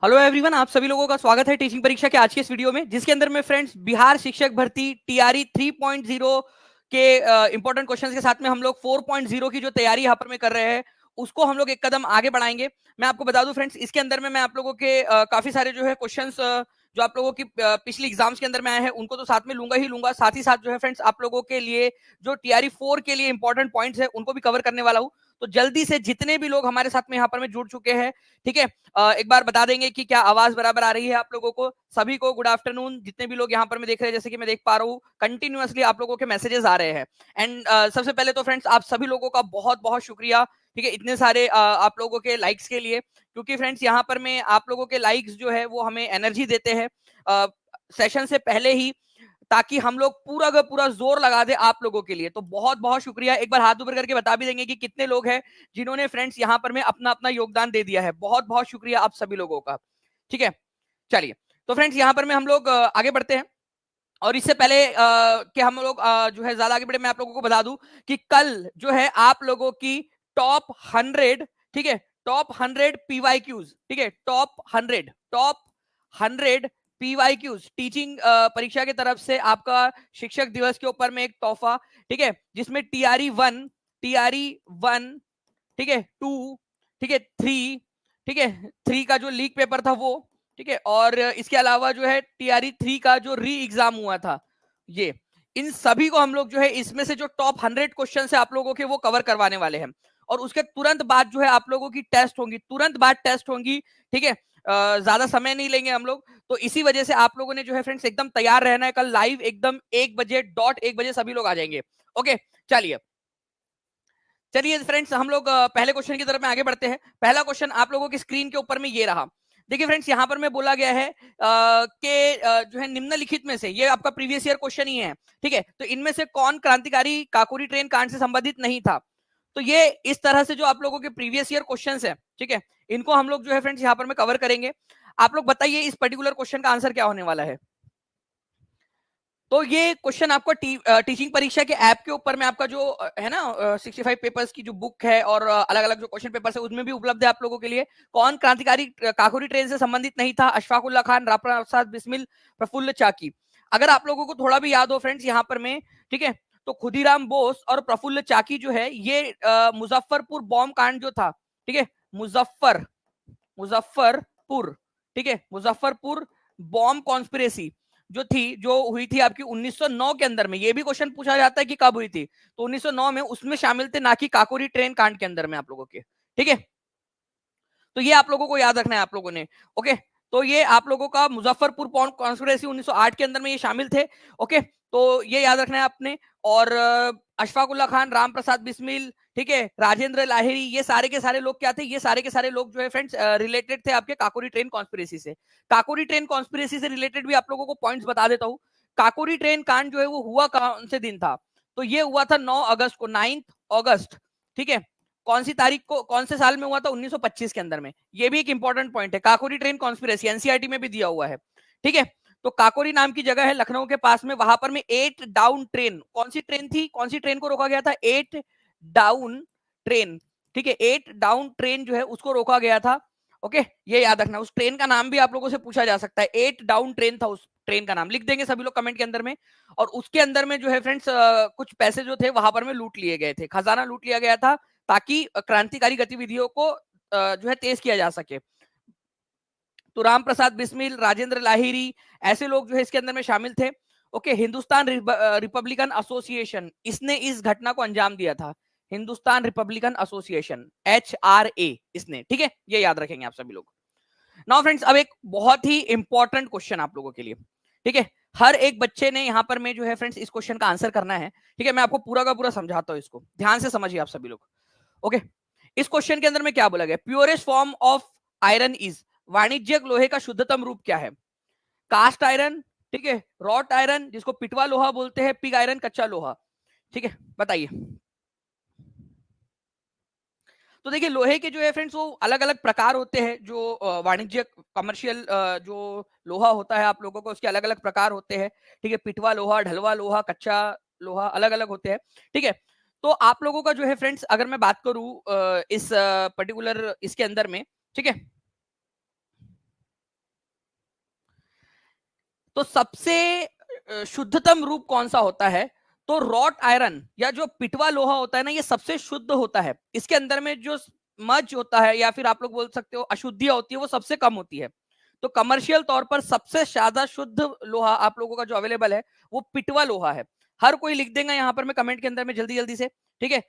Hello everyone, आप सभी लोगों का स्वागत है टीचिंग परीक्षा के आज के इस वीडियो में, जिसके अंदर में फ्रेंड्स बिहार शिक्षक भर्ती टीआरई 3.0 के इंपॉर्टेंट क्वेश्चंस के साथ में हम लोग 4.0 की जो तैयारी यहाँ पर में कर रहे हैं उसको हम लोग एक कदम आगे बढ़ाएंगे। मैं आपको बता दूं फ्रेंड्स, इसके अंदर में मैं आप लोगों के काफी सारे जो है क्वेश्चंस जो आप लोगों की पिछली एग्जाम्स के अंदर में आए हैं उनको तो साथ में लूंगा ही लूंगा, साथ ही साथ जो है फ्रेंड्स आप लोगों के लिए जो टीआरई 4 के लिए इंपॉर्टेंट पॉइंट्स है उनको भी कवर करने वाला हूँ। तो जल्दी से जितने भी लोग हमारे साथ में यहाँ पर में जुड़ चुके हैं, ठीक है, एक बार बता देंगे कि क्या आवाज बराबर आ रही है आप लोगों को। सभी को गुड आफ्टरनून। जितने भी लोग यहाँ पर मैं देख रहे हैं, जैसे कि मैं देख पा रहा हूँ कंटिन्यूअसली आप लोगों के मैसेजेस आ रहे हैं। एंड सबसे पहले तो फ्रेंड्स आप सभी लोगों का बहुत बहुत शुक्रिया, ठीक है, इतने सारे आप लोगों के लाइक्स के लिए, क्योंकि फ्रेंड्स यहाँ पर में आप लोगों के लाइक्स जो है वो हमें एनर्जी देते हैं सेशन से पहले ही, ताकि हम लोग पूरा का पूरा जोर लगा दे आप लोगों के लिए। तो बहुत बहुत शुक्रिया। एक बार हाथ ऊपर करके बता भी देंगे कि कितने लोग हैं जिन्होंने फ्रेंड्स यहाँ पर में अपना अपना योगदान दे दिया है। बहुत बहुत शुक्रिया आप सभी लोगों का, ठीक है। चलिए, तो फ्रेंड्स यहाँ पर में हम लोग आगे बढ़ते हैं। और इससे पहले कि हम लोग जो है ज्यादा आगे बढ़े, मैं आप लोगों को बता दूं कि कल जो है आप लोगों की टॉप 100, ठीक है, टॉप 100 पीवाईक्यूज, ठीक है, टॉप 100 पीवाईक्यूज टीचिंग परीक्षा की तरफ से आपका शिक्षक दिवस के ऊपर में एक तोहफा, ठीक है, जिसमें टीआरई 1, ठीक है, 2, ठीक है, 3, ठीक है, 3 का जो लीक पेपर था वो, ठीक है, और इसके अलावा जो है टीआरई 3 का जो री एग्जाम हुआ था, ये इन सभी को हम लोग जो है इसमें से जो टॉप 100 क्वेश्चन है आप लोगों के वो कवर करवाने वाले हैं। और उसके तुरंत बाद जो है आप लोगों की टेस्ट होंगी, तुरंत बाद टेस्ट होंगी, ठीक है। ज्यादा समय नहीं लेंगे हम लोग, तो इसी वजह से आप लोगों ने जो है फ्रेंड्स एकदम तैयार रहना है। कल लाइव एकदम 1 बजे सभी लोग आ जाएंगे। ओके, चलिए चलिए फ्रेंड्स, हम लोग पहले क्वेश्चन की तरफ में आगे बढ़ते हैं। पहला क्वेश्चन आप लोगों की स्क्रीन के ऊपर में ये रहा। देखिए फ्रेंड्स, यहाँ पर मैं बोला गया है कि जो है निम्नलिखित में से, ये आपका प्रीवियस ईयर क्वेश्चन ही है, ठीक है, तो इनमें से कौन क्रांतिकारी काकोरी ट्रेन कांड से संबंधित नहीं था। तो ये इस तरह से जो आप लोगों के प्रीवियस ईयर क्वेश्चन है, ठीक है, इनको हम लोग जो है फ्रेंड्स यहाँ पर में कवर करेंगे। आप लोग बताइए इस पर्टिकुलर क्वेश्चन का आंसर क्या होने वाला है। तो ये क्वेश्चन आपको टीचिंग परीक्षा के ऐप के ऊपर में आपका जो है ना 65 पेपर्स की जो बुक है और अलग अलग जो क्वेश्चन पेपर्स है उसमें भी उपलब्ध है आप लोगों के लिए। कौन क्रांतिकारी काकोरी ट्रेन से संबंधित नहीं था? अशफाक उल्ला खान, राम प्रसाद बिस्मिल, प्रफुल्ल चाकी। अगर आप लोगों को थोड़ा भी याद हो फ्रेंड्स यहाँ पर में, ठीक है, तो खुदीराम बोस और प्रफुल्ल चाकी जो है ये मुजफ्फरपुर बॉम्ब कांड जो था, ठीक है, मुजफ्फरपुर, ठीक है, मुजफ्फरपुर बॉम्ब कॉन्स्पिरेसी जो थी, जो हुई थी आपकी 1909 के अंदर में। ये भी क्वेश्चन पूछा जाता है कि कब हुई थी, तो 1909 में उसमें शामिल थे, ना कि काकोरी ट्रेन कांड के अंदर में आप लोगों के, ठीक है। तो ये आप लोगों को याद रखना है आप लोगों ने। ओके, तो ये आप लोगों का मुजफ्फरपुर बॉम्ब कॉन्स्पिरेसी 1908 के अंदर में ये शामिल थे। ओके, तो ये याद रखना है आपने। और अशफाक उल्ला खान, राम प्रसाद बिस्मिल, ठीक है, राजेंद्र लाहिरी, ये सारे के सारे लोग क्या थे? ये सारे के सारे लोग जो है फ्रेंड्स रिलेटेड थे आपके काकोरी ट्रेन कॉन्स्पिरेसी से। काकोरी ट्रेन कॉन्स्पिरेसी से रिलेटेड भी आप लोगों को पॉइंट्स बता देता हूँ। काकोरी ट्रेन कांड जो है वो हुआ कौन से दिन था? तो ये हुआ था 9 अगस्त को, 9 अगस्त, ठीक है। कौन सी तारीख को, कौन से साल में हुआ था? 1925 के अंदर में। ये भी एक इंपॉर्टेंट पॉइंट है। काकोरी ट्रेन कॉन्स्पिरेसी एनसीईआरटी में भी दिया हुआ है, ठीक है। तो काकोरी नाम की जगह है लखनऊ के पास में, वहां पर में 8 डाउन ट्रेन, कौन सी ट्रेन थी, कौन सी ट्रेन को रोका गया था? 8 डाउन ट्रेन, ठीक है, 8 डाउन ट्रेन जो है उसको रोका गया था। ओके, ये याद रखना। उस ट्रेन का नाम भी आप लोगों से पूछा जा सकता है। 8 डाउन ट्रेन था, उस ट्रेन का नाम लिख देंगे सभी लोग कमेंट के अंदर में। और उसके अंदर में जो है फ्रेंड्स कुछ पैसे जो थे वहां पर में लूट लिए गए थे, खजाना लूट लिया गया था, ताकि क्रांतिकारी गतिविधियों को जो है तेज किया जा सके। तो राम प्रसाद बिस्मिल, राजेंद्र लाहिरी, ऐसे लोग जो है इसके अंदर में शामिल थे। ओके, हिंदुस्तान रिपब्लिकन एसोसिएशन, इसने इस घटना को अंजाम दिया था। हिंदुस्तान रिपब्लिकन एसोसिएशन, HRA इसने, ठीक है, ये याद रखेंगे आप सभी लोग। नाउ फ्रेंड्स, अब एक बहुत ही इंपॉर्टेंट क्वेश्चन आप लोगों के लिए, ठीक है। हर एक बच्चे ने यहाँ पर में जो है फ्रेंड्स इस क्वेश्चन का आंसर करना है, ठीक है। मैं आपको पूरा का पूरा समझाता हूँ, इसको ध्यान से समझिए आप सभी लोग। ओके, इस क्वेश्चन के अंदर में क्या बोला गया? Purest form of iron is, वाणिज्यिक लोहे का शुद्धतम रूप क्या है? कास्ट आयरन, ठीक है, रॉट आयरन जिसको पिटवा लोहा बोलते हैं, पिग आयरन कच्चा लोहा, ठीक है, बताइए। तो देखिए लोहे के जो है फ्रेंड्स वो अलग अलग प्रकार होते हैं। जो वाणिज्यिक कमर्शियल जो लोहा होता है आप लोगों को, उसके अलग अलग प्रकार होते हैं, ठीक है। पिटवा लोहा, ढलवा लोहा, कच्चा लोहा, अलग अलग होते हैं, ठीक है। तो आप लोगों का जो है फ्रेंड्स, अगर मैं बात करूं इस पर्टिकुलर इसके अंदर में, ठीक है, तो सबसे शुद्धतम रूप कौन सा होता है? तो रॉट आयरन या जो पिटवा लोहा होता है ना, ये सबसे शुद्ध होता है। इसके अंदर में जो मज होता है या फिर आप लोग बोल सकते हो अशुद्धियां होती है, वो सबसे कम होती है। तो कमर्शियल तौर पर सबसे ज्यादा शुद्ध लोहा आप लोगों का जो अवेलेबल है वो पिटवा लोहा है। हर कोई लिख देगा यहाँ पर मैं कमेंट के अंदर में जल्दी जल्दी से, ठीक है।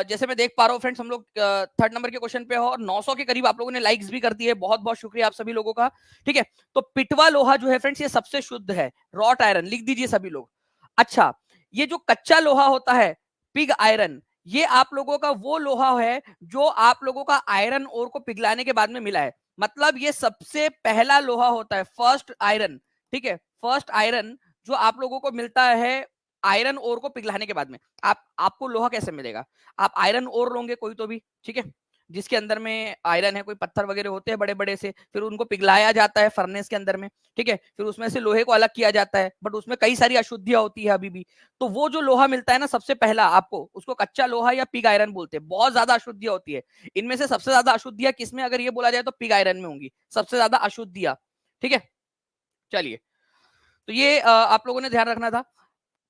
जैसे मैं देख पा रहा हूँ फ्रेंड्स, हम लोग 3rd नंबर के क्वेश्चन पे हो और 900 के करीब आप लोगों ने लाइक्स भी कर दी है। बहुत बहुत शुक्रिया आप सभी लोगों का, ठीक है। तो पिटवा लोहा जो है फ्रेंड्स ये सबसे शुद्ध है। रॉट आयरन लिख दीजिए सभी लोग। अच्छा, ये जो कच्चा लोहा होता है पिग आयरन, ये आप लोगों का वो लोहा है जो आप लोगों का आयरन ओर को पिघलाने के बाद में मिला है। मतलब ये सबसे पहला लोहा होता है, फर्स्ट आयरन, ठीक है। फर्स्ट आयरन जो आप लोगों को मिलता है आयरन ओर को पिघलाने के बाद में। आपको लोहा कैसे मिलेगा? आप आयरन ओर लोगे कोई तो भी, ठीक है, जिसके अंदर में आयरन है, कोई पत्थर वगैरह होते हैं बड़े बड़े से, फिर उनको पिघलाया जाता है फर्नेस के अंदर में, ठीक है। फिर उसमें से लोहे को अलग किया जाता है, बट उसमें कई सारी अशुद्धियां होती है अभी भी। तो वो जो लोहा मिलता है ना सबसे पहला आपको, उसको कच्चा लोहा या पिग आयरन बोलते हैं। बहुत ज्यादा अशुद्धियां होती है। इनमें से सबसे ज्यादा अशुद्धियां किसमें अगर ये बोला जाए तो पिग आयरन में होंगी सबसे ज्यादा अशुद्धियां, ठीक है। चलिए, तो ये आप लोगों ने ध्यान रखना था।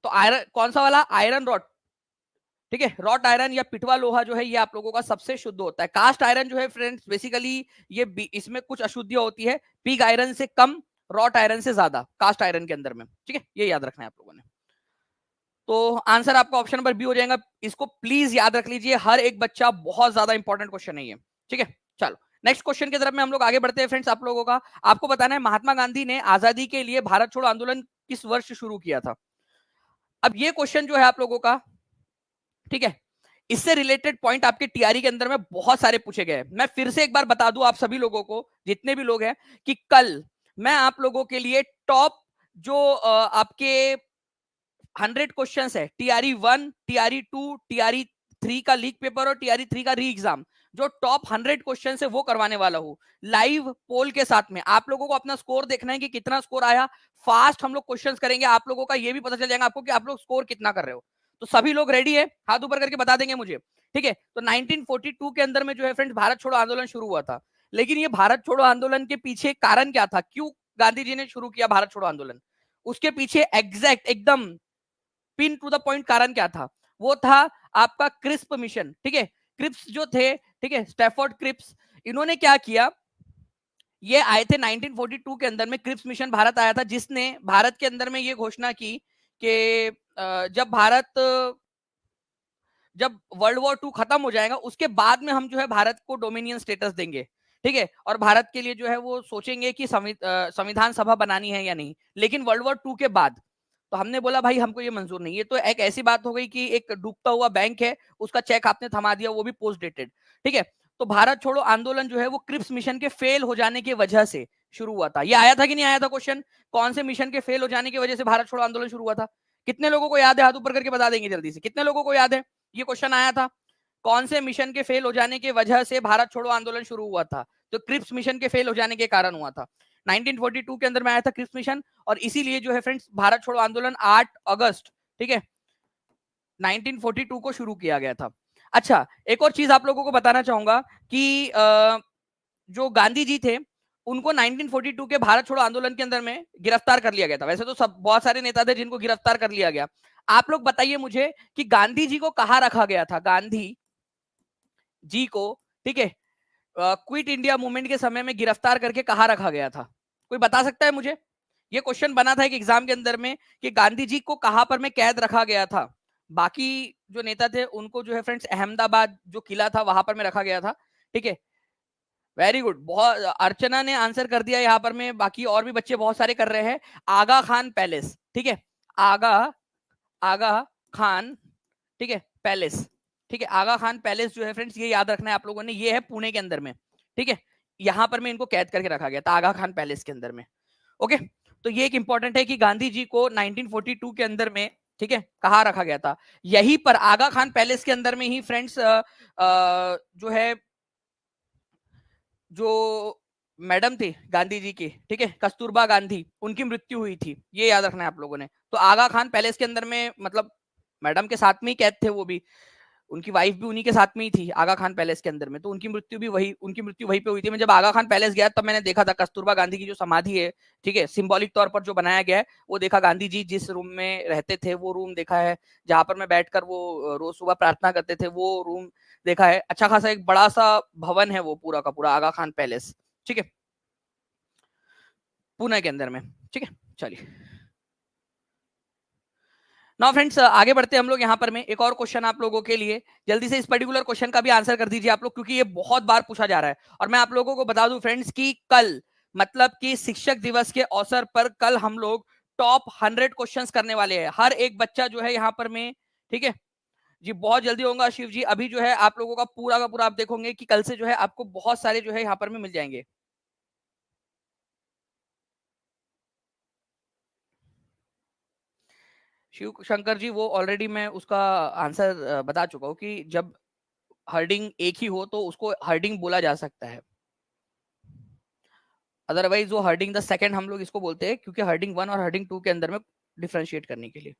तो आयरन कौन सा वाला? आयरन रॉड, ठीक है। रॉट आयरन या पिटवा लोहा जो है ये आप लोगों का सबसे शुद्ध होता है। कास्ट आयरन जो है फ्रेंड्स बेसिकली ये इसमें कुछ अशुद्धियां होती है, पिग आयरन से कम, रॉट आयरन से ज्यादा कास्ट आयरन के अंदर में, ठीक है। ये याद रखना है आप लोगों ने। तो आंसर आपका ऑप्शन नंबर बी हो जाएगा। इसको प्लीज याद रख लीजिए, हर एक बच्चा, बहुत ज्यादा इंपॉर्टेंट क्वेश्चन है ये, ठीक है। चलो नेक्स्ट क्वेश्चन की तरफ में हम लोग आगे बढ़ते हैं फ्रेंड्स। आप लोगों का आपको बताना है महात्मा गांधी ने आजादी के लिए भारत छोड़ो आंदोलन किस वर्ष शुरू किया था? अब ये क्वेश्चन जो है आप लोगों का, ठीक है, इससे रिलेटेड पॉइंट आपके टीआरई के अंदर में बहुत सारे पूछे गए। मैं फिर से एक बार बता दूं आप सभी लोगों को, जितने भी लोग हैं, कि कल मैं आप लोगों के लिए टॉप जो आपके 100 क्वेश्चन है, टीआरई 1, टीआरई 2, टीआरई 3 का लीक पेपर और टीआरई 3 का री एग्जाम, जो टॉप 100 क्वेश्चन है वो करवाने वाला हूं लाइव पोल के साथ में। आप लोगों को अपना स्कोर देखना है कि कितना स्कोर आया। फास्ट हम लोग क्वेश्चंस करेंगे, आप लोगों का ये भी पता चल जाएगा आपको कि आप लोग स्कोर कितना कर रहे हो। तो सभी लोग रेडी है? हाथ ऊपर करके बता देंगे मुझे, ठीक है। तो 1942 के अंदर में जो है फ्रेंड्स भारत छोड़ो आंदोलन शुरू हुआ था। लेकिन ये भारत छोड़ो आंदोलन के पीछे कारण क्या था? क्यों गांधी जी ने शुरू किया भारत छोड़ो आंदोलन? उसके पीछे एग्जैक्ट एकदम पिन टू द पॉइंट कारण क्या था? वो था आपका क्रिस्प मिशन, ठीक है। क्रिप्स जो थे, ठीक है, स्टैफोर्ड क्रिप्स, इन्होंने क्या किया, ये आए थे 1942 के अंदर में। क्रिप्स मिशन भारत आया था जिसने भारत के अंदर में ये घोषणा की कि जब वर्ल्ड वॉर 2 खत्म हो जाएगा उसके बाद में हम जो है भारत को डोमिनियन स्टेटस देंगे, ठीक है। और भारत के लिए जो है वो सोचेंगे कि संविधान सभा बनानी है या नहीं, लेकिन वर्ल्ड वॉर 2 के बाद। तो हमने बोला भाई हमको ये मंजूर नहीं। ये तो एक ऐसी बात हो गई कि एक डूबता हुआ बैंक है, उसका चेक आपने थमा दिया, वो भी पोस्ट डेटेड, ठीक है। तो भारत छोड़ो आंदोलन जो है वो क्रिप्स मिशन के फेल हो जाने की वजह से शुरू हुआ था। ये आया था कि नहीं आया था क्वेश्चन? कौन से मिशन के फेल हो जाने की वजह से भारत छोड़ो आंदोलन शुरू हुआ था? कितने लोगों को याद है? हाथ ऊपर करके बता देंगे जल्दी से, कितने लोगों को याद है ये क्वेश्चन आया था? कौन से मिशन के फेल हो जाने की वजह से भारत छोड़ो आंदोलन शुरू हुआ था? तो क्रिप्स मिशन के फेल हो जाने के कारण हुआ था। 1942 के अंदर में आया था क्रिप्स मिशन, और इसीलिए जो है फ्रेंड्स भारत छोड़ो आंदोलन 8 अगस्त, ठीक है, 1942 को शुरू किया गया था। अच्छा, एक और चीज आप लोगों को बताना चाहूंगा कि जो गांधी जी थे उनको 1942 के भारत छोड़ो आंदोलन के अंदर में गिरफ्तार कर लिया गया था। वैसे तो सब बहुत सारे नेता थे जिनको गिरफ्तार कर लिया गया। आप लोग बताइए मुझे कि गांधी जी को कहां रखा गया था? गांधी जी को, ठीक है, क्विट इंडिया मूवमेंट के समय में गिरफ्तार करके कहां रखा गया था? कोई बता सकता है मुझे? ये क्वेश्चन बना था एक एग्जाम के अंदर में कि गांधी जी को कहां पर में कैद रखा गया था। बाकी जो नेता थे उनको जो है फ्रेंड्स अहमदाबाद जो किला था वहां पर में रखा गया था, ठीक है। वेरी गुड, बहुत अर्चना ने आंसर कर दिया यहाँ पर में, बाकी और भी बच्चे बहुत सारे कर रहे हैं। आगा खान पैलेस, ठीक है, आगा आगा खान, ठीक है, पैलेस, ठीक है। आगा खान पैलेस जो है फ्रेंड्स ये याद रखना है आप लोगों ने, ये है पुणे के अंदर में, ठीक है। यहां पर में इनको कैद करके रखा गया था आगा खान पैलेस के अंदर में। ओके, तो ये एक इंपॉर्टेंट है कि गांधी जी को 1942 के अंदर में, ठीक है, कहाँ रखा गया था? यहीं पर आगा खान पैलेस के अंदर में ही फ्रेंड्स जो है जो मैडम थी गांधी जी की, ठीक है, कस्तूरबा गांधी, उनकी मृत्यु हुई थी। ये याद रखना है आप लोगों ने। तो आगा खान पैलेस के अंदर में मतलब मैडम के साथ में ही कैद थे वो भी, उनकी वाइफ भी उन्हीं के साथ में ही थी आगा खान पैलेस के अंदर में, तो उनकी मृत्यु वहीं पे हुई थी। मैं जब आगा खान पैलेस गया तब मैंने देखा था कस्तूरबा गांधी की जो समाधि है, ठीक है, सिंबॉलिक तौर पर जो बनाया गया है, वो देखा। गांधी जी जिस रूम में रहते थे वो रूम देखा है, जहां पर मैं बैठकर वो रोज सुबह प्रार्थना करते थे वो रूम देखा है। अच्छा खासा एक बड़ा सा भवन है वो पूरा का पूरा आगा खान पैलेस, ठीक है, पुणे के अंदर में, ठीक है। चलिए नाउ फ्रेंड्स आगे बढ़ते हैं हम लोग। यहाँ पर मैं एक और क्वेश्चन आप लोगों के लिए, जल्दी से इस पर्टिकुलर क्वेश्चन का भी आंसर कर दीजिए आप लोग, क्योंकि ये बहुत बार पूछा जा रहा है। और मैं आप लोगों को बता दूं फ्रेंड्स कि कल मतलब कि शिक्षक दिवस के अवसर पर कल हम लोग टॉप 100 क्वेश्चंस करने वाले हैं। हर एक बच्चा जो है यहाँ पर में, ठीक है जी, बहुत जल्दी होगा शिव जी। अभी जो है आप लोगों का पूरा आप देखोगे कि कल से जो है आपको बहुत सारे जो है यहाँ पर में मिल जाएंगे। शिव शंकर जी वो ऑलरेडी मैं उसका आंसर बता चुका हूँ कि जब हर्डिंग एक ही हो तो उसको हर्डिंग बोला जा सकता है, अदरवाइज वो हर्डिंग द सेकंड हम लोग इसको बोलते हैं, क्योंकि हर्डिंग 1 और हर्डिंग 2 के अंदर में डिफरेंशिएट करने के लिए,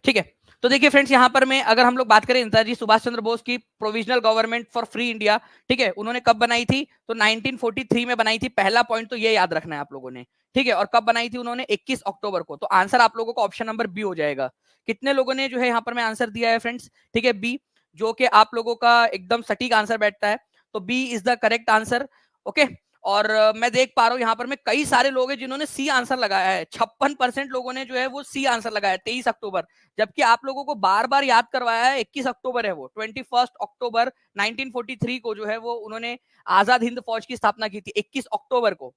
ठीक है। तो देखिए फ्रेंड्स यहाँ पर में अगर हम लोग बात करें नेताजी सुभाष चंद्र बोस की provisional government for free India, ठीक है, उन्होंने कब बनाई थी? तो 1943 में बनाई थी। पहला पॉइंट तो ये याद रखना है आप लोगों ने, ठीक है। और कब बनाई थी उन्होंने? 21 अक्टूबर को। तो आंसर आप लोगों को ऑप्शन नंबर बी हो जाएगा। कितने लोगों ने जो है यहाँ पर में आंसर दिया है फ्रेंड्स? ठीक है, बी, जो कि आप लोगों का एकदम सटीक आंसर बैठता है। तो B is the correct answer, okay. और मैं देख पा रहा हूं यहाँ पर में कई सारे लोग हैं जिन्होंने सी आंसर लगाया है। 56% लोगों ने जो है वो सी आंसर लगाया है 23 अक्टूबर, जबकि आप लोगों को बार बार याद करवाया है 21 अक्टूबर है वो। 21 अक्टूबर 1943 को जो है वो उन्होंने आजाद हिंद फौज की स्थापना की थी 21 अक्टूबर को,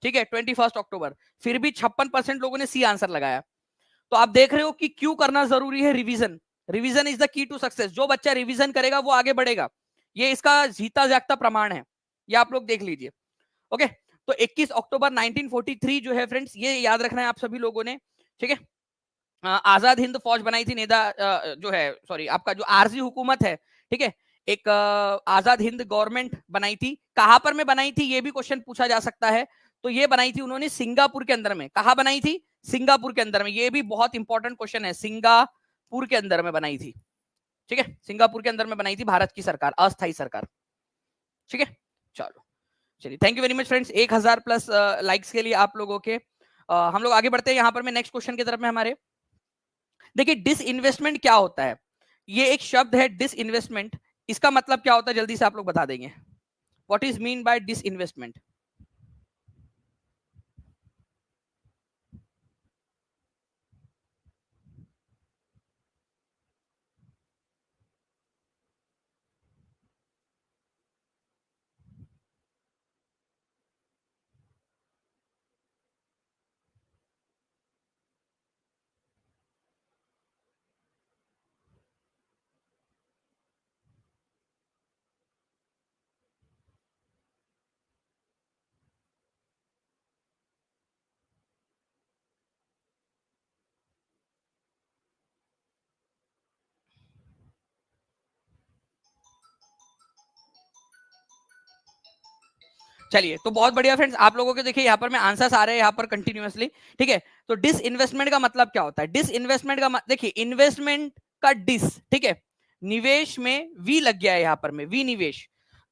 ठीक है, 21 अक्टूबर। फिर भी 56% लोगों ने सी आंसर लगाया। तो आप देख रहे हो कि क्यों करना जरूरी है revision. Revision is the key to success. जो बच्चा रिविजन करेगा वो आगे बढ़ेगा, ये इसका जीता जागता प्रमाण है, ये आप लोग देख लीजिए, ओके। तो 21 अक्टूबर 1943 जो है फ्रेंड्स, ये याद रखना है आप सभी लोगों ने, ठीक है। आजाद हिंद फौज बनाई थी नेता जो है, सॉरी, आपका जो आरजी हुकूमत है, ठीक है, एक आजाद हिंद गवर्नमेंट बनाई थी। कहां पर में बनाई थी ये भी क्वेश्चन पूछा जा सकता है। तो ये बनाई थी उन्होंने सिंगापुर के अंदर में। कहां बनाई थी? सिंगापुर के अंदर में। ये भी बहुत इंपॉर्टेंट क्वेश्चन है। सिंगापुर के अंदर में बनाई थी, ठीक है, सिंगापुर के अंदर में बनाई थी भारत की सरकार, अस्थायी सरकार, ठीक है। चलो चलिए, thank you very much friends 1000 plus likes के लिए आप लोगों के। हम लोग आगे बढ़ते हैं यहाँ पर मैं नेक्स्ट क्वेश्चन की तरफ में हमारे। देखिए डिस इन्वेस्टमेंट क्या होता है? ये एक शब्द है डिस इन्वेस्टमेंट, इसका मतलब क्या होता है जल्दी से आप लोग बता देंगे। What is mean by disinvestment? चलिए, तो बहुत बढ़िया फ्रेंड्स, आप लोगों के देखिए यहाँ पर मैं आंसर्स आ रहे हैं यहाँ पर कंटिन्यूअसली, ठीक है। तो डिस इन्वेस्टमेंट का मतलब क्या होता है? डिस इन्वेस्टमेंट का देखिए, इन्वेस्टमेंट का डिस, ठीक है, निवेश में वी लग गया है यहाँ पर में, वी निवेश।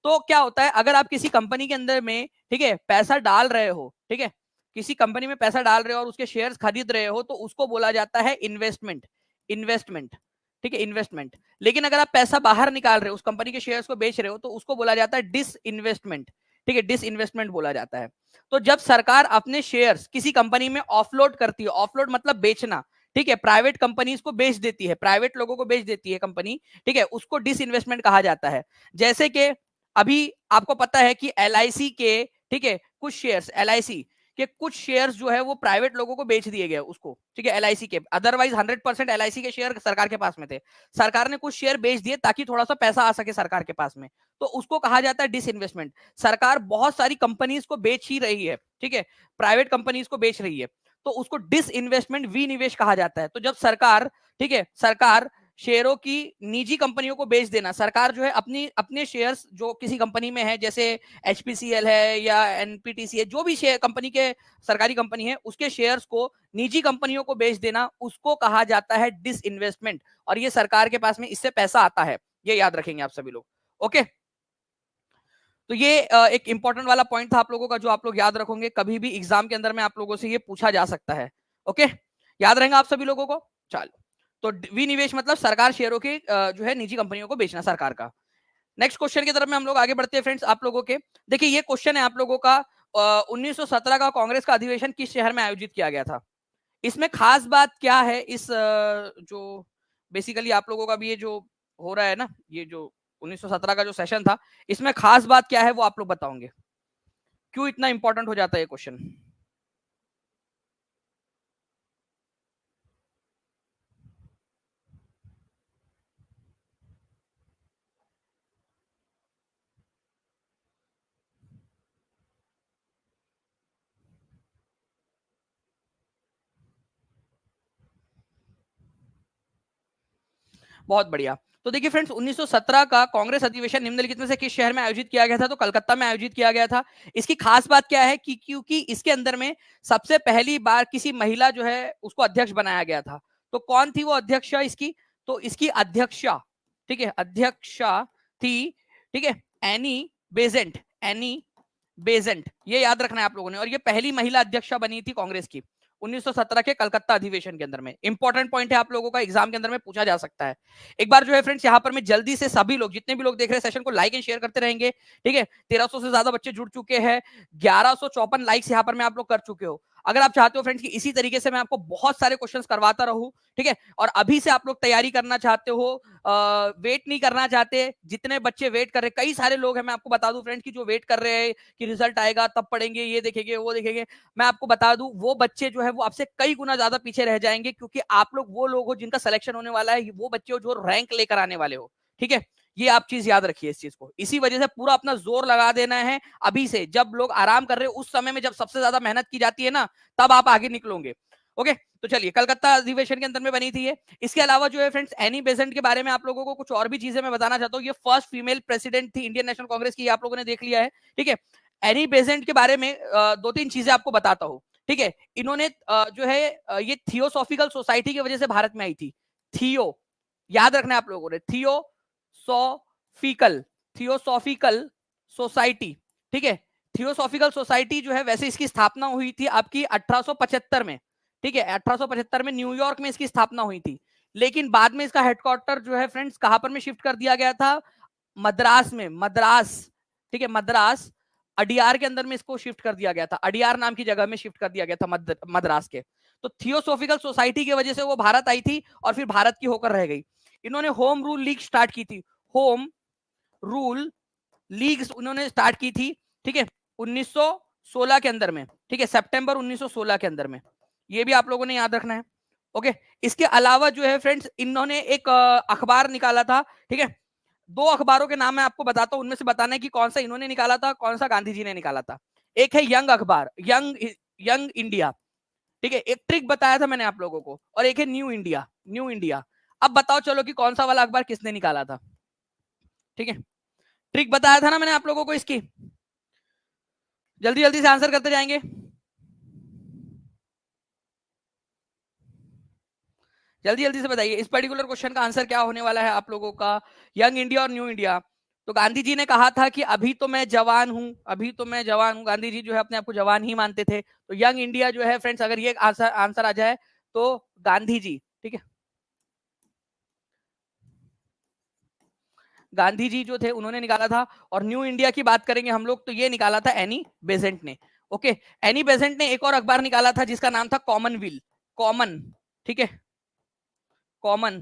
तो क्या होता है, अगर आप किसी कंपनी के अंदर में, ठीक है, पैसा डाल रहे हो, ठीक है, किसी कंपनी में पैसा डाल रहे हो और उसके शेयर्स खरीद रहे हो, तो उसको बोला जाता है इन्वेस्टमेंट, इन्वेस्टमेंट, ठीक है, इन्वेस्टमेंट। लेकिन अगर आप पैसा बाहर निकाल रहे हो, उस कंपनी के शेयर्स को बेच रहे हो, तो उसको बोला जाता है डिस इन्वेस्टमेंट, ठीक है, डिस इन्वेस्टमेंट बोला जाता है। तो जब सरकार अपने शेयर्स किसी कंपनी में ऑफलोड करती है, ऑफलोड मतलब बेचना, ठीक है, प्राइवेट कंपनीज को बेच देती है, प्राइवेट लोगों को बेच देती है कंपनी, ठीक है, उसको डिस इन्वेस्टमेंट कहा जाता है। जैसे कि अभी आपको पता है कि एलआईसी के, ठीक है, कुछ शेयर्स, एलआईसी के कुछ शेयर्स जो है वो प्राइवेट लोगों को बेच दिए गए उसको, ठीक है, एलआईसी के। अदरवाइज 100% एलआईसी के शेयर सरकार के पास में थे, सरकार ने कुछ शेयर बेच दिए ताकि थोड़ा सा पैसा आ सके सरकार के पास में, तो उसको कहा जाता है डिस इन्वेस्टमेंट। सरकार बहुत सारी कंपनीज को बेच ही रही है, ठीक है, प्राइवेट कंपनीज को बेच रही है, तो उसको डिस इन्वेस्टमेंट, विनिवेश कहा जाता है। तो जब सरकार, ठीक है, सरकार शेयरों की निजी कंपनियों को बेच देना। सरकार जो है अपने शेयर्स जो किसी कंपनी में है, जैसे एचपीसीएल है या एनपीटीसी है, जो भी शेयर कंपनी के सरकारी कंपनी है, उसके शेयर्स को निजी कंपनियों को बेच देना, उसको कहा जाता है डिसइन्वेस्टमेंट। और ये सरकार के पास में इससे पैसा आता है, ये याद रखेंगे आप सभी लोग। ओके, तो ये एक इंपॉर्टेंट वाला पॉइंट था आप लोगों का, जो आप लोग याद रखोगे, कभी भी एग्जाम के अंदर में आप लोगों से ये पूछा जा सकता है। ओके, याद रहेगा आप सभी लोगों को। चलो, तो विनिवेश मतलब सरकार शेयरों की जो है निजी कंपनियों को बेचना, सरकार का। नेक्स्ट क्वेश्चन की तरफ में हम लोग आगे बढ़ते हैं फ्रेंड्स। आप लोगों के देखिए ये क्वेश्चन है आप लोगों का, 1917 का कांग्रेस का अधिवेशन किस शहर में आयोजित किया गया था? इसमें खास बात क्या है, इस जो बेसिकली आप लोगों का भी ये जो हो रहा है ना, ये जो 1917 का जो सेशन था, इसमें खास बात क्या है वो आप लोग बताओगे, क्यों इतना इंपॉर्टेंट हो जाता है ये क्वेश्चन? बहुत बढ़िया। तो देखिए फ्रेंड्स, 1917 का कांग्रेस अधिवेशन निम्नलिखित में से किस शहर में आयोजित किया गया था? तो कलकत्ता में आयोजित किया गया था। इसकी खास बात क्या है कि क्योंकि इसके अंदर में सबसे पहली बार किसी महिला जो है उसको अध्यक्ष बनाया गया था। तो कौन थी वो अध्यक्षा इसकी? तो इसकी अध्यक्षा, ठीक है, अध्यक्षा थी, ठीक है, एनी बेजेंट। एनी बेजेंट, ये याद रखना है आप लोगों ने। और ये पहली महिला अध्यक्षा बनी थी कांग्रेस की 1917 के कलकत्ता अधिवेशन के अंदर में। इंपॉर्टेंट पॉइंट है आप लोगों का, एग्जाम के अंदर में पूछा जा सकता है। एक बार जो है फ्रेंड्स, यहाँ पर मैं जल्दी से सभी लोग, जितने भी लोग देख रहे हैं सेशन को, लाइक एंड शेयर करते रहेंगे, ठीक है। 1300 से ज्यादा बच्चे जुड़ चुके हैं, 1154 लाइक्स यहाँ पर मैं आप लोग कर चुके हो। अगर आप चाहते हो फ्रेंड्स कि इसी तरीके से मैं आपको बहुत सारे क्वेश्चंस करवाता रहूं, ठीक है, और अभी से आप लोग तैयारी करना चाहते हो, वेट नहीं करना चाहते, जितने बच्चे वेट कर रहे, कई सारे लोग हैं, मैं आपको बता दूं फ्रेंड्स कि जो वेट कर रहे हैं कि रिजल्ट आएगा तब पढ़ेंगे, ये देखेंगे वो देखेंगे, मैं आपको बता दूं वो बच्चे जो है वो आपसे कई गुना ज्यादा पीछे रह जाएंगे, क्योंकि आप लोग वो लोग हो जिनका सिलेक्शन होने वाला है, वो बच्चे हो जो रैंक लेकर आने वाले हो, ठीक है। ये आप चीज याद रखिए इस चीज को। इसी वजह से पूरा अपना जोर लगा देना है अभी से, जब लोग आराम कर रहे हो उस समय में, जब सबसे ज्यादा मेहनत की जाती है ना, तब आप आगे निकलोगे। ओके, तो चलिए, कलकत्ता अधिवेशन के अंदर में बनी थी ये। इसके अलावा जो है फ्रेंड्स, एनी बेसेंट के बारे में आप लोगों को कुछ और भी चीजें मैं बताना चाहता हूँ। ये फर्स्ट फीमेल प्रेसिडेंट थी इंडियन नेशनल कांग्रेस की, आप लोगों ने देख लिया है, ठीक है। एनी बेसेंट के बारे में दो तीन चीजें आपको बताता हूँ, ठीक है। इन्होंने जो है ये थियोसॉफिकल सोसाइटी की वजह से भारत में आई थी। थियो याद रखना है आप लोगों ने, थियोसॉफिकल, थियोसॉफिकल सोसाइटी, ठीक है। थियोसॉफिकल सोसाइटी जो है, वैसे इसकी स्थापना हुई थी आपकी 1875 में, ठीक है। 1875 में न्यूयॉर्क में इसकी स्थापना हुई थी, लेकिन बाद में इसका हेडक्वार्टर जो है फ्रेंड्स कहां पर में शिफ्ट कर दिया गया था? मद्रास में, मद्रास, ठीक है, मद्रास, अडियार के अंदर में इसको शिफ्ट कर दिया गया था। अडियार नाम की जगह में शिफ्ट कर दिया गया था मद्रास के। तो थियोसॉफिकल सोसाइटी की वजह से वो भारत आई थी और फिर भारत की होकर रह गई। इन्होंने होम रूल लीग स्टार्ट की थी, होम रूल लीग उन्होंने स्टार्ट की थी, ठीक है, 1916 के अंदर में, ठीक है, सितंबर 1916 के अंदर में। ये भी आप लोगों ने याद रखना है। ओके, इसके अलावा जो है फ्रेंड्स, इन्होंने एक अखबार निकाला था, ठीक है। दो अखबारों के नाम मैं आपको बताता हूं, उनमें से बताना है कि कौन सा इन्होंने निकाला था, कौन सा गांधी जी ने निकाला था। एक है यंग अखबार, यंग यंग इंडिया, ठीक है, एक ट्रिक बताया था मैंने आप लोगों को, और एक है न्यू इंडिया, न्यू इंडिया। अब बताओ चलो कि कौन सा वाला अखबार किसने निकाला था, ठीक है। ट्रिक बताया था ना मैंने आप लोगों को इसकी, जल्दी जल्दी से आंसर करते जाएंगे। जल्दी जल्दी से बताइए इस पर्टिकुलर क्वेश्चन का आंसर क्या होने वाला है आप लोगों का, यंग इंडिया और न्यू इंडिया। तो गांधी जी ने कहा था कि अभी तो मैं जवान हूं, अभी तो मैं जवान हूं। गांधी जी जो है अपने आप को जवान ही मानते थे। तो यंग इंडिया जो है फ्रेंड्स, अगर ये आंसर आ जाए तो गांधी जी, ठीक है, गांधी जी जो थे उन्होंने निकाला था। और न्यू इंडिया की बात करेंगे हम लोग तो ये निकाला था एनी बेसेंट ने। ओके, एनी बेसेंट ने एक और अखबार निकाला था जिसका नाम था कॉमनवेल, कॉमन, ठीक है, कॉमन,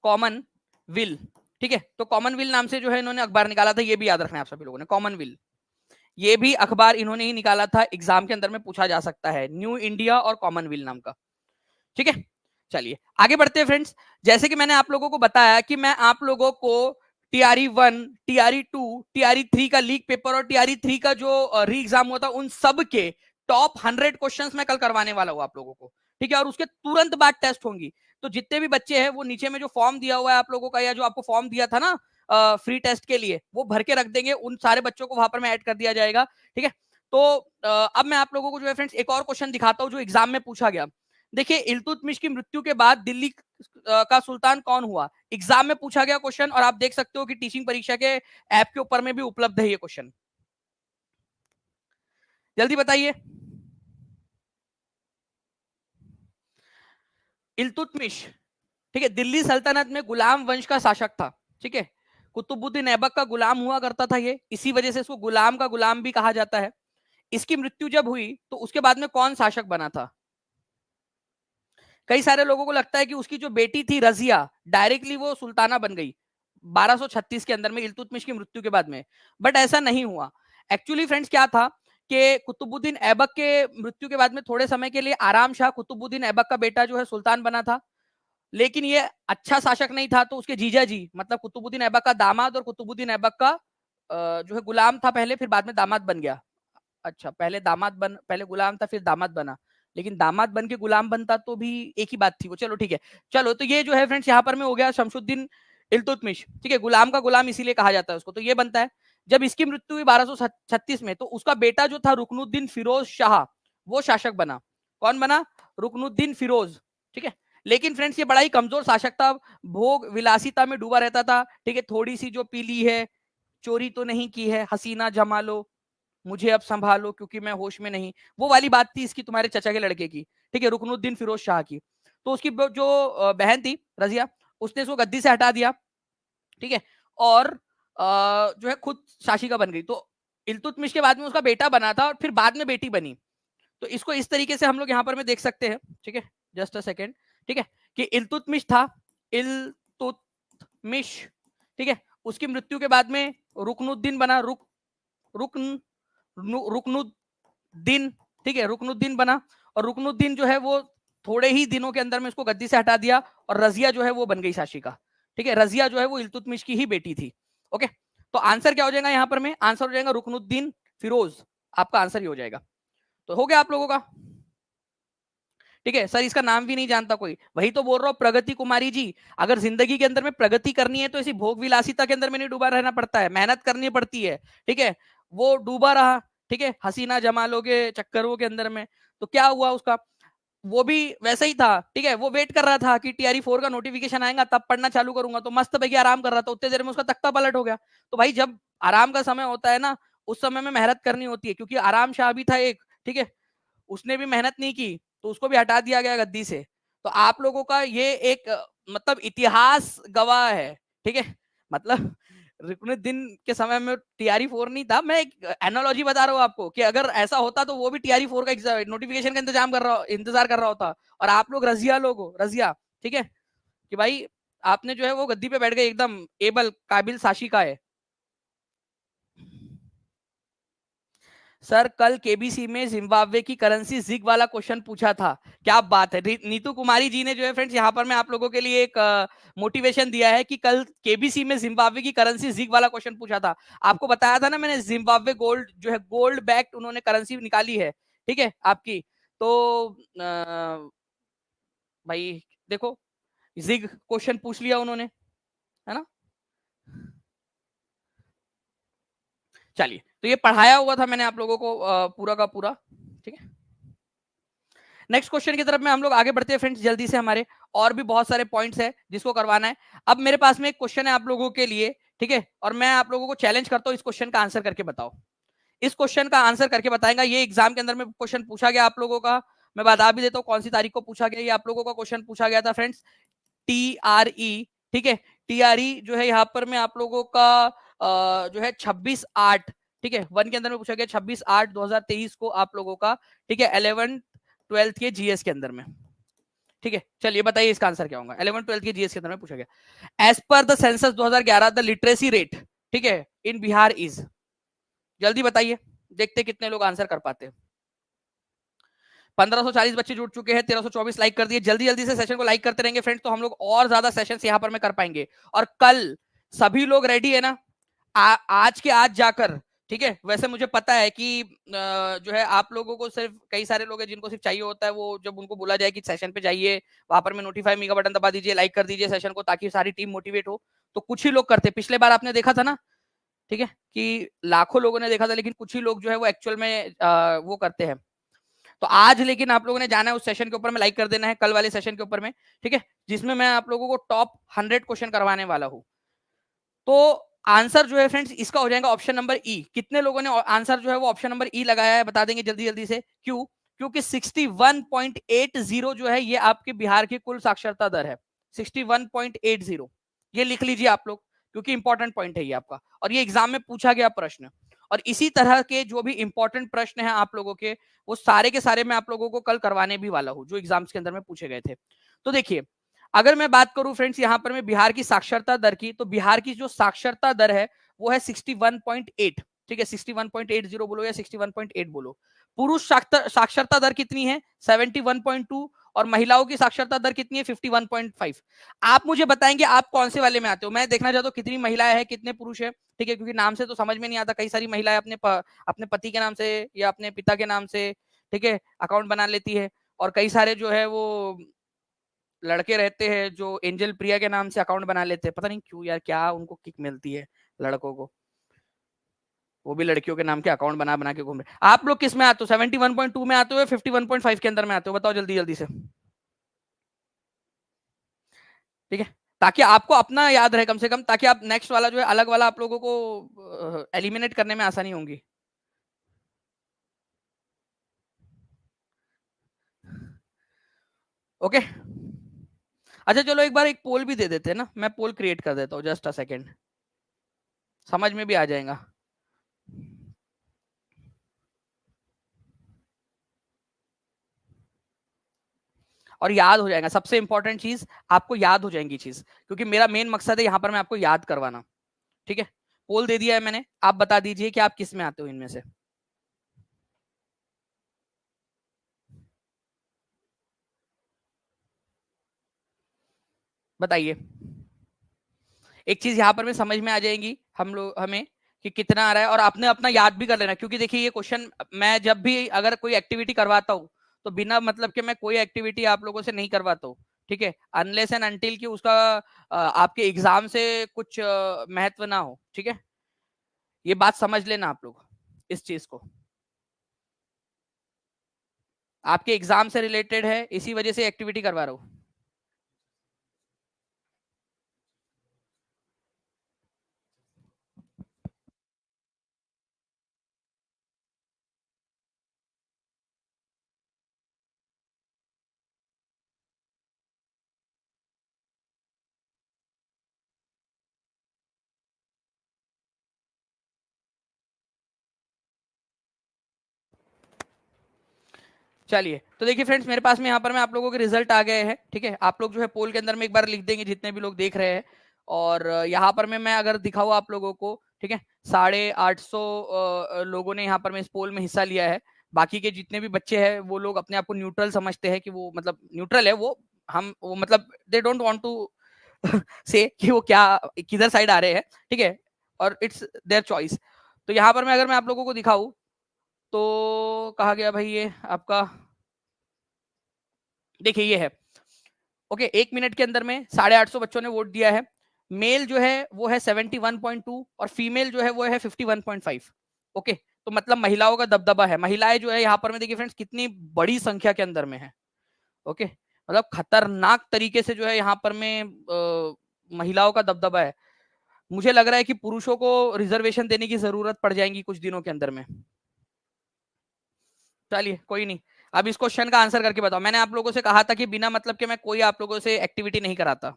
कॉमनवेल, ठीक है। तो कॉमनवेल नाम से जो है इन्होंने अखबार निकाला था, ये भी याद रखना है आप सभी लोगों ने, कॉमनवेल। ये भी अखबार इन्होंने ही निकाला था, एग्जाम के अंदर में पूछा जा सकता है, न्यू इंडिया और कॉमनवेल नाम का, ठीक है। चलिए आगे बढ़ते हैं फ्रेंड्स। जैसे कि मैंने आप लोगों को बताया कि मैं आप लोगों को TRE 1, TRE 2, TRE 3 का लीग पेपर और TRE 3 का जो री एग्जाम हुआ था, उन सब के टॉप 100 क्वेश्चंस मैं कल करवाने वाला हूं आप लोगों को, ठीक है, और उसके तुरंत बाद टेस्ट होंगी। तो जितने भी बच्चे हैं वो नीचे में जो फॉर्म दिया हुआ है आप लोगों का, या जो आपको फॉर्म दिया था ना फ्री टेस्ट के लिए, वो भर के रख देंगे, उन सारे बच्चों को वहां पर मैं ऐड कर दिया जाएगा। ठीक है, तो अब मैं आप लोगों को जो है फ्रेंड्स एक और क्वेश्चन दिखाता हूं जो एग्जाम में पूछा गया। देखिए, इल्तुतमिश की मृत्यु के बाद दिल्ली का सुल्तान कौन हुआ, एग्जाम में पूछा गया क्वेश्चन, और आप देख सकते हो कि टीचिंग परीक्षा के ऐप के ऊपर में भी उपलब्ध है ये क्वेश्चन। जल्दी बताइए। इल्तुतमिश, ठीक है, दिल्ली सल्तनत में गुलाम वंश का शासक था। ठीक है, कुतुबुद्दीन ऐबक का गुलाम हुआ करता था ये, इसी वजह से इसको गुलाम का गुलाम भी कहा जाता है। इसकी मृत्यु जब हुई तो उसके बाद में कौन शासक बना था? कई सारे लोगों को लगता है कि उसकी जो बेटी थी रजिया, डायरेक्टली वो सुल्ताना बन गई 1236 के अंदर में इल्तुतमिश की मृत्यु के बाद में, बट ऐसा नहीं हुआ। एक्चुअली फ्रेंड्स क्या था कि कुतुबुद्दीन ऐबक के मृत्यु के बाद में थोड़े समय के लिए आराम शाह कुतुबुद्दीन ऐबक का बेटा जो है सुल्तान बना था, लेकिन ये अच्छा शासक नहीं था, तो उसके जीजा जी मतलब कुतुबुद्दीन ऐबक का दामाद और कुतुबुद्दीन ऐबक का जो है गुलाम था पहले, फिर बाद में दामाद बन गया। अच्छा, पहले गुलाम था फिर दामाद बना, लेकिन दामाद बन के गुलाम बनता तो भी एक ही बात थी वो। चलो ठीक है, चलो तो ये जो है फ्रेंड्स यहाँ पर में हो गया शमशुद्दीन इल्तुतमिश। ठीक है, गुलाम का गुलाम इसीलिए कहा जाता है उसको, तो ये बनता है। जब इसकी मृत्यु हुई 1236 में, तो उसका बेटा जो था रुकनुद्दीन फिरोज शाह, वो शासक बना। कौन बना? रुकनुद्दीन फिरोज। ठीक है, लेकिन फ्रेंड्स ये बड़ा ही कमजोर शासक था, भोग विलासिता में डूबा रहता था। ठीक है, थोड़ी सी जो पीली है, चोरी तो नहीं की है, हसीना जमा लो, मुझे अब संभालो क्योंकि मैं होश में नहीं, वो वाली बात थी इसकी तुम्हारे चचा के लड़के की। ठीक है, रुकनुद्दीन फिरोज शाह की। तो उसकी जो बहन थी रजिया, उसने इसको गद्दी से हटा दिया। ठीक है, और जो है खुद शाशिका बन गई। तो इल्तुतमिश के बाद में उसका बेटा बना था और फिर बाद में बेटी बनी। तो इसको इस तरीके से हम लोग यहाँ पर में देख सकते हैं। ठीक है, जस्ट अ सेकेंड। ठीक है, कि इल्तुतमिश था, इल्तुतमिश। ठीक है, उसकी मृत्यु के बाद में रुकनुद्दीन बना, रुकनुद्दीन। ठीक है, रुकनुद्दीन बना, और रुकनुद्दीन जो है वो थोड़े ही दिनों के अंदर में उसको गद्दी से हटा दिया, और रजिया जो है वो बन गई शाशिका। ठीक है, रजिया जो है वो इल्तुतमिश की ही बेटी थी। ओके, तो आंसर क्या हो जाएगा यहाँ पर में? आंसर हो जाएगा रुकनुद्दीन फिरोज, आपका आंसर ही हो जाएगा। तो हो गया आप लोगों का। ठीक है सर, इसका नाम भी नहीं जानता कोई, वही तो बोल रहा हूँ प्रगति कुमारी जी। अगर जिंदगी के अंदर में प्रगति करनी है तो ऐसी भोग विलासिता के अंदर में नहीं डूबा रहना पड़ता है, मेहनत करनी पड़ती है। ठीक है, वो डूबा रहा, ठीक है, हसीना जमालों के चक्करों के अंदर में। तो क्या हुआ उसका? वो भी वैसा ही था। ठीक है, वो वेट कर रहा था कि TRE 4 का नोटिफिकेशन आएगा तब पढ़ना चालू करूंगा, तो मस्त पैकी आराम कर रहा था, उतने देर में उसका तख्ता पलट हो गया। तो भाई जब आराम का समय होता है ना, उस समय में मेहनत करनी होती है, क्योंकि आराम शाह भी था एक। ठीक है, उसने भी मेहनत नहीं की तो उसको भी हटा दिया गया गद्दी से। तो आप लोगों का ये एक मतलब इतिहास गवाह है। ठीक है, मतलब रुकनुद्दीन के समय में TRE 4 नहीं था, मैं एक एनालॉजी बता रहा हूँ आपको कि अगर ऐसा होता तो वो भी TRE 4 का नोटिफिकेशन का इंतजार कर रहा होता, और आप लोग रजिया लोग हो, रजिया। ठीक है, कि भाई आपने जो है वो गद्दी पे बैठ गए, एकदम एबल काबिल शाशिका है। सर कल केबीसी में जिम्बाब्वे की करेंसी जिग वाला क्वेश्चन पूछा था, क्या बात है। नीतू कुमारी जी ने जो है फ्रेंड्स यहाँ पर मैं आप लोगों के लिए एक मोटिवेशन दिया है कि कल केबीसी में जिम्बाब्वे की करेंसी जिग वाला क्वेश्चन पूछा था। आपको बताया था ना मैंने, जिम्बाब्वे गोल्ड जो है गोल्ड बैक्ड उन्होंने करेंसी निकाली है। ठीक है आपकी, तो भाई देखो, जिग क्वेश्चन पूछ लिया उन्होंने, है ना। चलिए, तो ये पढ़ाया हुआ था मैंने आप लोगों को पूरा का पूरा। ठीक है, नेक्स्ट क्वेश्चन की तरफ में हम लोग आगे बढ़ते हैं फ्रेंड्स जल्दी से, हमारे और भी बहुत सारे पॉइंट्स है जिसको करवाना है। अब मेरे पास में एक क्वेश्चन है आप लोगों के लिए। ठीक है, और मैं आप लोगों को चैलेंज करता हूँ, इस क्वेश्चन का आंसर करके बताओ। इस क्वेश्चन का आंसर करके बताएगा, ये एग्जाम के अंदर में क्वेश्चन पूछा गया आप लोगों का। मैं बता भी देता हूँ कौन सी तारीख को पूछा गया, ये आप लोगों का क्वेश्चन पूछा गया था फ्रेंड्स, TRE। ठीक है, TRE जो है यहाँ पर में आप लोगों का जो है 26/8। ठीक है, 1 के अंदर में पूछा गया 26/8/2023 को आप लोगों का। ठीक है, 11th-12th के GS के अंदर में। ठीक है, चलिए बताइए इसका आंसर क्या होगा। 11th-12th के GS के अंदर में पूछा गया, as per the census 2011 the literacy rate, ठीक है, इन बिहार इज। जल्दी बताइए, देखते कितने लोग आंसर कर पाते हैं। 1540 बच्चे जुड़ चुके हैं, 1324 लाइक कर दिए। जल्दी जल्दी से सेशन को लाइक करते रहेंगे फ्रेंड्स, तो हम लोग और ज्यादा सेशन यहाँ पर में कर पाएंगे। और कल सभी लोग रेडी है ना? आज के आज जाकर ठीक है। वैसे मुझे पता है कि जो है आप लोगों को सिर्फ, कई सारे लोग हैं जिनको सिर्फ चाहिए होता है वो, जब उनको बोला जाए कि सेशन पे जाइए, वहां पर मैं नोटिफाई मी का बटन दबा दीजिए, लाइक कर दीजिए सेशन को, ताकि सारी टीम मोटिवेट हो, तो कुछ ही लोग करते। पिछले बार आपने देखा था ना, ठीक है, कि लाखों लोगों ने देखा था, लेकिन कुछ ही लोग जो है वो एक्चुअल में वो करते हैं। तो आज लेकिन आप लोगों ने जाना है उस सेशन के ऊपर में, लाइक कर देना है कल वाले सेशन के ऊपर में, ठीक है, जिसमें मैं आप लोगों को टॉप 100 क्वेश्चन करवाने वाला हूं। तो आंसर जो है फ्रेंड्स इसका हो जाएगा ऑप्शन नंबर ई। कितने लोगों ने आंसर जो है वो ऑप्शन नंबर ई लगाया है, बता देंगे जल्दी जल्दी से। क्यों? क्योंकि 61.80 जो है ये आपके बिहार की कुल साक्षरता दर है, 61.80। ये लिख लीजिए आप लोग, क्योंकि इंपॉर्टेंट पॉइंट है ये आपका, और ये एग्जाम में पूछा गया प्रश्न। और इसी तरह के जो भी इंपॉर्टेंट प्रश्न है आप लोगों के, वो सारे के सारे मैं आप लोगों को कल करवाने भी वाला हूं, जो एग्जाम्स के अंदर में पूछे गए थे। तो देखिए, अगर मैं बात करूं फ्रेंड्स यहाँ पर मैं बिहार की साक्षरता दर की, तो बिहार की जो साक्षरता दर है वो है 61.8। ठीक है, 61.80 बोलो या 61.8 बोलो। पुरुष साक्षरता दर कितनी है? 71.2। और महिलाओं की साक्षरता दर कितनी है? 51.5। आप मुझे बताएंगे आप कौन से वाले में आते हो। मैं देखना चाहता हूँ कितनी महिलाएं हैं, कितने पुरुष है, ठीक है, क्योंकि नाम से तो समझ में नहीं आता। कई सारी महिलाएं अपने पति के नाम से या अपने पिता के नाम से, ठीक है, अकाउंट बना लेती है। और कई सारे जो है वो लड़के रहते हैं जो एंजल प्रिया के नाम से अकाउंट बना लेते हैं। पता नहीं क्यों यार, क्या उनको किक मिलती है लड़कों को, वो भी लड़कियों के नाम के अकाउंट बना बना के घूम रहे। आप लोग किस में आते हो? 71.2 में आते हो या 51.5 के अंदर में आते हो? बताओ जल्दी जल्दी से, ठीक है, ताकि आपको अपना याद रहे कम से कम, ताकि आप नेक्स्ट वाला जो है अलग वाला आप लोगों को एलिमिनेट करने में आसानी होगी। ओके, अच्छा चलो एक बार एक पोल भी दे देते हैं ना, मैं पोल क्रिएट कर देता हूँ, जस्ट अ सेकेंड, समझ में भी आ जाएगा। और याद हो जाएगा, सबसे इंपॉर्टेंट चीज आपको याद हो जाएंगी चीज, क्योंकि मेरा मेन मकसद है यहाँ पर मैं आपको याद करवाना। ठीक है, पोल दे दिया है मैंने, आप बता दीजिए कि आप किस में आते हो इनमें से। बताइए। एक चीज यहाँ पर में समझ में आ जाएगी हमें कि कितना आ रहा है, और आपने अपना याद भी कर लेना, क्योंकि देखिए ये क्वेश्चन मैं जब भी अगर कोई एक्टिविटी करवाता हूँ तो बिना मतलब के मैं कोई एक्टिविटी आप लोगों से नहीं करवाता हूँ। ठीक है, अनलेस एंड अनटिल कि उसका आपके एग्जाम से कुछ महत्व ना हो। ठीक है, ये बात समझ लेना आप लोग इस चीज को, आपके एग्जाम से रिलेटेड है, इसी वजह से एक्टिविटी करवा रहा हूँ। चलिए, तो देखिए फ्रेंड्स, मेरे पास में यहाँ पर मैं आप लोगों के रिजल्ट आ गए हैं। ठीक है, आप लोग जो है पोल के अंदर में एक बार लिख देंगे जितने भी लोग देख रहे हैं। और यहाँ पर मैं अगर दिखाऊँ आप लोगों को, ठीक है, 850 लोगों ने यहाँ पर में इस पोल में हिस्सा लिया है। बाकी के जितने भी बच्चे हैं वो लोग अपने आप को न्यूट्रल समझते हैं, कि वो मतलब न्यूट्रल है वो, हम वो मतलब दे डोंट वांट टू से कि वो क्या किधर साइड आ रहे हैं। ठीक है, और इट्स देयर चॉइस। तो यहाँ पर मैं अगर मैं आप लोगों को दिखाऊं, तो कहा गया भाई ये आपका, देखिए ये है। ओके, 1 मिनट के अंदर में 850 बच्चों ने वोट दिया है। मेल जो है वो है 71.2 और फीमेल जो है वो है 51.5। ओके, तो मतलब महिलाओं का दबदबा है। महिलाएं जो है यहाँ पर में देखिए फ्रेंड्स कितनी बड़ी संख्या के अंदर में है। ओके, मतलब खतरनाक तरीके से जो है यहाँ पर में महिलाओं का दबदबा है। मुझे लग रहा है कि पुरुषों को रिजर्वेशन देने की जरूरत पड़ जाएगी कुछ दिनों के अंदर में। चलिए कोई नहीं, अब इस क्वेश्चन का आंसर करके बताओ। मैंने आप लोगों से कहा था कि बिना मतलब के मैं कोई आप लोगों से एक्टिविटी नहीं कराता,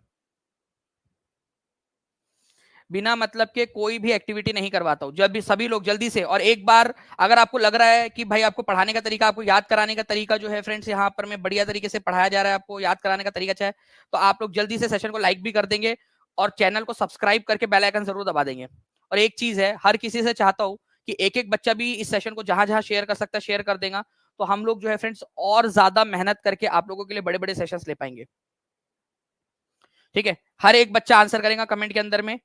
बिना मतलब के कोई भी एक्टिविटी नहीं करवाता हूं। जब भी सभी लोग जल्दी से, और एक बार अगर आपको लग रहा है कि भाई आपको पढ़ाने का तरीका, आपको याद कराने का तरीका जो है फ्रेंड्स यहाँ पर मैं बढ़िया तरीके से पढ़ाया जा रहा है, आपको याद कराने का तरीका अच्छा है, तो आप लोग जल्दी से सेशन को लाइक भी कर देंगे और चैनल को सब्सक्राइब करके बेल आइकन जरूर दबा देंगे। और एक चीज है, हर किसी से चाहता हूँ कि एक एक बच्चा भी इस सेशन को जहां जहां शेयर कर सकता है शेयर कर देगा, तो हम लोग जो है फ्रेंड्स और ज्यादा मेहनत करके आप लोगों के लिए बड़े बड़े सेशंस ले पाएंगे। ठीक है, हर एक बच्चा आंसर करेगा कमेंट के अंदर में।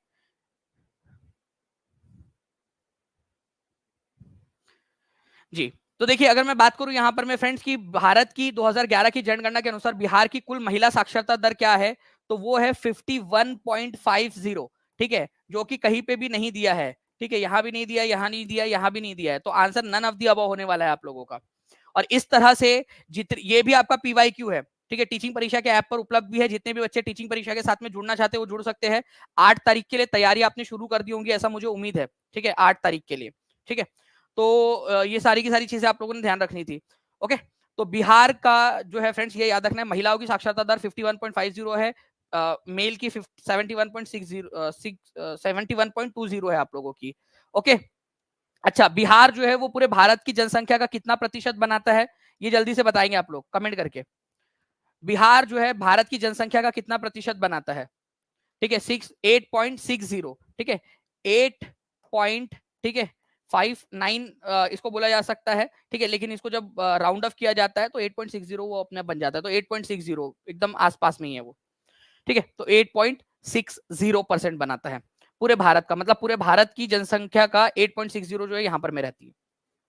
जी। तो देखिए, अगर मैं बात करूं यहाँ पर मैं फ्रेंड्स की भारत की 2011 की जनगणना के अनुसार बिहार की कुल महिला साक्षरता दर क्या है, तो वो है 51.50। ठीक है, जो कि कहीं पे भी नहीं दिया है। ठीक है, यहाँ भी नहीं दिया, यहाँ नहीं दिया, यहाँ भी नहीं दिया है, तो answer none of the above होने वाला है आप लोगों का। और इस तरह से ये भी आपका पीवाईक्यू है। ठीक है, टीचिंग परीक्षा के ऐप पर उपलब्ध भी है। जितने भी बच्चे टीचिंग परीक्षा के साथ में जुड़ना चाहते हैं वो जुड़ सकते हैं। 8 तारीख के लिए तैयारी आपने शुरू कर दी होंगी, ऐसा मुझे उम्मीद है। ठीक है, 8 तारीख के लिए। ठीक है, तो ये सारी की सारी चीजें आप लोगों ने ध्यान रखनी थी। ओके, तो बिहार का जो है फ्रेंड्स ये याद रखना है, महिलाओं की साक्षरता दर 51.50 है, मेल की 71.20 है आप लोगों की। ओके, अच्छा, बिहार जो है वो पूरे भारत की जनसंख्या का कितना प्रतिशत बनाता है, ये जल्दी से बताएंगे आप लोग कमेंट करके। बिहार जो है भारत की जनसंख्या का कितना प्रतिशत बनाता है? ठीक है, 8.60। ठीक है, 8 पॉइंट, ठीक है 59 इसको बोला जा सकता है। ठीक है, लेकिन इसको जब राउंड ऑफ किया जाता है तो 8.60 वो अपने बन जाता है, तो 8.60 एकदम आसपास में ही है वो। ठीक है, तो 8.60% बनाता है पूरे भारत का, मतलब पूरे भारत की जनसंख्या का 8.60 जो है यहाँ पर में रहती है।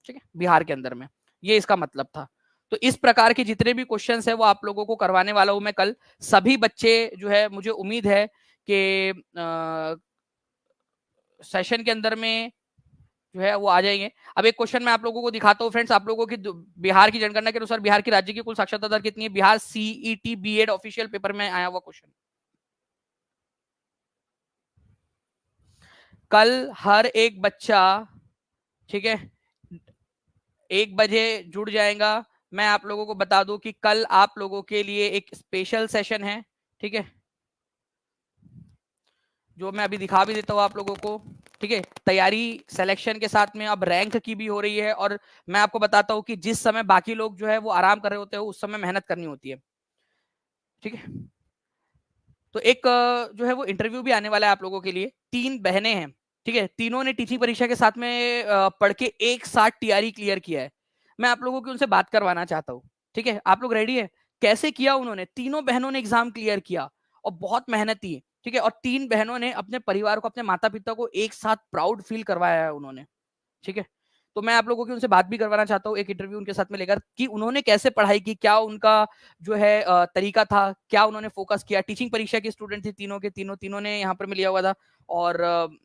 ठीक है, बिहार के अंदर में, ये इसका मतलब था। तो इस प्रकार के जितने भी क्वेश्चंस है वो आप लोगों को करवाने वाला हूं मैं कल। सभी बच्चे जो है मुझे उम्मीद है कि सेशन के अंदर में जो है वो आ जाएंगे। अब एक क्वेश्चन मैं आप लोगों को दिखाता हूँ फ्रेंड्स, आप लोगों की बिहार की जनगणना के अनुसार बिहार की राज्य की कुल साक्षरता दर कितनी है? Bihar CET BEd official paper में आया हुआ क्वेश्चन। कल हर एक बच्चा, ठीक है, 1 बजे जुड़ जाएगा। मैं आप लोगों को बता दूं कि कल आप लोगों के लिए एक स्पेशल सेशन है। ठीक है, जो मैं अभी दिखा भी देता हूँ आप लोगों को। ठीक है, तैयारी सिलेक्शन के साथ में अब रैंक की भी हो रही है, और मैं आपको बताता हूँ कि जिस समय बाकी लोग जो है वो आराम कर रहे होते हैं उस समय मेहनत करनी होती है। ठीक है, तो एक जो है वो इंटरव्यू भी आने वाला है आप लोगों के लिए। 3 बहनें हैं, ठीक है, तीनों ने टीचिंग परीक्षा के साथ में पढ़ के एक साथ टीआरई क्लियर किया है। मैं आप लोगों की उनसे बात करवाना चाहता हूँ। ठीक है, आप लोग रेडी है? कैसे किया उन्होंने? तीनों बहनों ने एग्जाम क्लियर किया और बहुत मेहनती। ठीक है, और 3 बहनों ने अपने परिवार को, अपने माता पिता को एक साथ प्राउड फील करवाया है उन्होंने। ठीक है, तो मैं आप लोगों की उनसे बात भी करवाना चाहता हूँ, एक इंटरव्यू उनके साथ में लेकर, कि उन्होंने कैसे पढ़ाई की, क्या उनका जो है तरीका था, क्या उन्होंने फोकस किया। टीचिंग परीक्षा के स्टूडेंट थे तीनों के तीनों ने यहाँ पर लिया हुआ था, और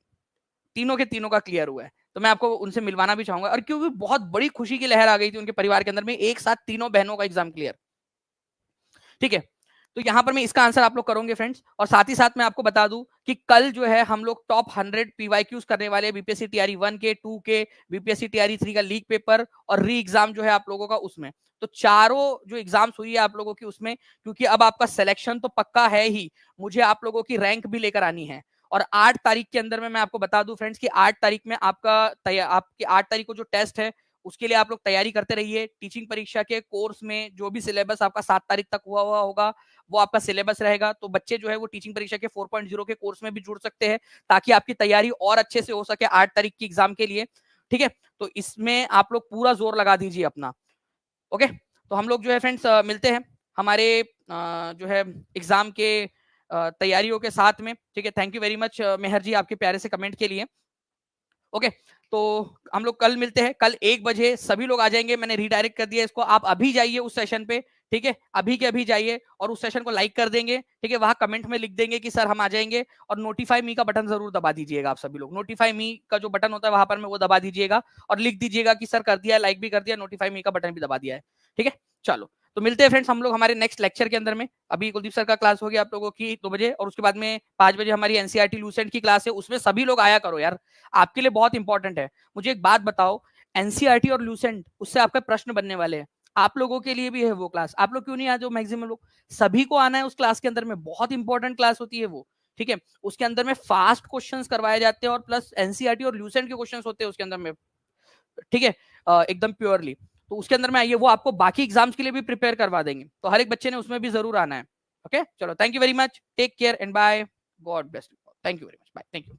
तीनों के तीनों का क्लियर हुआ है। तो मैं आपको उनसे मिलवाना भी चाहूंगा, और क्योंकि बहुत बड़ी खुशी की लहर आ गई थी उनके परिवार के अंदर में, एक साथ तीनों बहनों का एग्जाम क्लियर। ठीक है, तो यहां पर मैं इसका आंसर आप लोग करोगे फ्रेंड्स। और साथ ही साथ मैं आपको बता दूं कि कल जो है हम लोग टॉप 100 पीवाईक्यूज करने वाले, बीपीएससी टीआरई 1 के, 2 के, बीपीएससी टीआरई 3 का लीग पेपर और री एग्जाम जो है आप लोगों का उसमें। तो चारों जो एग्जाम्स हुई है आप लोगों की उसमें, क्योंकि अब आपका सिलेक्शन तो पक्का है ही, मुझे आप लोगों की रैंक भी लेकर आनी है। और 8 तारीख के अंदर में मैं आपको बता दूं फ्रेंड्स कि 8 तारीख में आपकी 8 तारीख को जो टेस्ट है उसके लिए आप लोग तैयारी करते रहिए। टीचिंग परीक्षा के कोर्स में जो भी सिलेबस आपका 7 तारीख तक हुआ होगा वो आपका सिलेबस रहेगा। तो बच्चे जो है वो टीचिंग परीक्षा के 4.0 के कोर्स में भी जुड़ सकते हैं, ताकि आपकी तैयारी और अच्छे से हो सके 8 तारीख की एग्जाम के लिए। ठीक है, तो इसमें आप लोग पूरा जोर लगा दीजिए अपना। ओके, तो हम लोग जो है फ्रेंड्स मिलते हैं हमारे जो है एग्जाम के तैयारियों के साथ में। ठीक है, थैंक यू वेरी मच मेहर जी आपके प्यारे से कमेंट के लिए। ओके, तो हम लोग कल मिलते हैं। कल 1 बजे सभी लोग आ जाएंगे, मैंने रीडायरेक्ट कर दिया इसको। आप अभी जाइए उस सेशन पे। ठीक है, अभी के अभी जाइए और उस सेशन को लाइक कर देंगे। ठीक है, वहां कमेंट में लिख देंगे कि सर हम आ जाएंगे, और नोटिफाई मी का बटन जरूर दबा दीजिएगा। आप सभी लोग नोटिफाई मी का जो बटन होता है वहां पर में वो दबा दीजिएगा, और लिख दीजिएगा कि सर कर दिया, लाइक भी कर दिया, नोटिफाई मी का बटन भी दबा दिया है। ठीक है, चलो, तो मिलते हैं फ्रेंड्स हम लोग हमारे नेक्स्ट लेक्चर के अंदर में। अभी कुलदीप सर का क्लास हो गया आप लोगों की 2 बजे, और उसके बाद में 5 बजे हमारी एनसीईआरटी लूसेंट की क्लास है, उसमें सभी लोग आया करो यार, आपके लिए बहुत इंपॉर्टेंट है। मुझे एक बात बताओ, एनसीईआरटी और लूसेंट उससे आपका प्रश्न बनने वाले हैं, आप लोगों के लिए भी है वो क्लास। आप लोग क्यों नहीं आते हो? मैक्सिमम लोग, सभी को आना है उस क्लास के अंदर में, बहुत इंपॉर्टेंट क्लास होती है वो। ठीक है, उसके अंदर में फास्ट क्वेश्चंस करवाए जाते हैं, और प्लस एनसीईआरटी और लूसेंट के क्वेश्चंस होते हैं उसके अंदर में। ठीक है, एकदम प्योरली। तो उसके अंदर में आइए, वो आपको बाकी एग्जाम्स के लिए भी प्रिपेयर करवा देंगे, तो हर एक बच्चे ने उसमें भी जरूर आना है। ओके, चलो, thank you very much, take care and bye, God bless you, thank you very much, bye, thank you.